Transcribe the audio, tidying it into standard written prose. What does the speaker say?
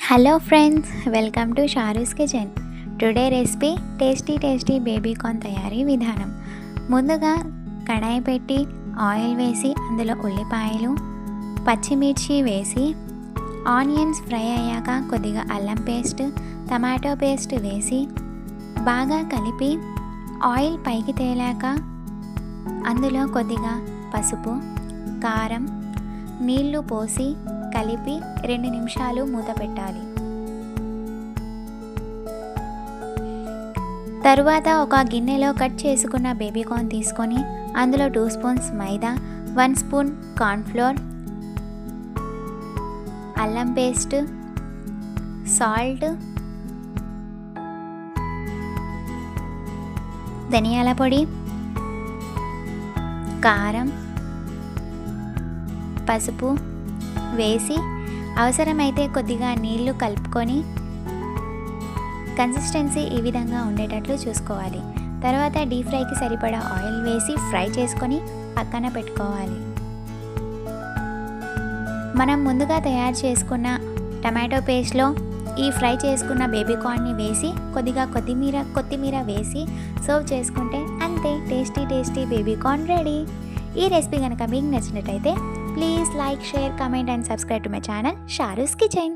Hello friends, welcome to Sharu's kitchen. Today recipe tasty baby corn తయారీ విధానం. ముందుగా కడాయి పెట్టి ఆయిల్ వేసి అందులో ఉల్లిపాయలు, పచ్చిమిర్చి వేసి ఆనియన్స్ ఫ్రై అయ్యాక కొద్దిగా అల్లం పేస్ట్, టమాటో పేస్ట్ వేసి బాగా కలిపి ఆయిల్ పైకి తేలాక అందులో కొద్దిగా పసుపు, కారం, నీళ్లు పోసి కలిపి 2 నిమిషాలు మూత పెట్టాలి. తరువాత ఒక గిన్నెలో కట్ చేసుకున్న బేబీ కార్న్ తీసుకొని అందులో 2 స్పూన్స్ మైదా, 1 స్పూన్ కార్న్ఫ్లోర్, అల్లం పేస్ట్, సాల్ట్, ధనియాల పొడి, కారం, పసుపు వేసి అవసరమైతే కొద్దిగా నీళ్లు కలుపుకొని కన్సిస్టెన్సీ ఈ విధంగా ఉండేటట్లు చూసుకోవాలి. తర్వాత డీప్ ఫ్రైకి సరిపడా ఆయిల్ వేసి ఫ్రై చేసుకొని పక్కన పెట్టుకోవాలి. మనం ముందుగా తయారు చేసుకున్న టమాటో పేస్ట్లో ఈ ఫ్రై చేసుకున్న బేబీ కార్న్ని వేసి కొద్దిగా కొత్తిమీర వేసి సర్వ్ చేసుకుంటే అంతే, టేస్టీ బేబీ కార్న్ రెడీ. ఈ రెసిపీ కనుక మీకు నచ్చినట్టయితే please like, share, comment and subscribe to my channel Sharu's kitchen.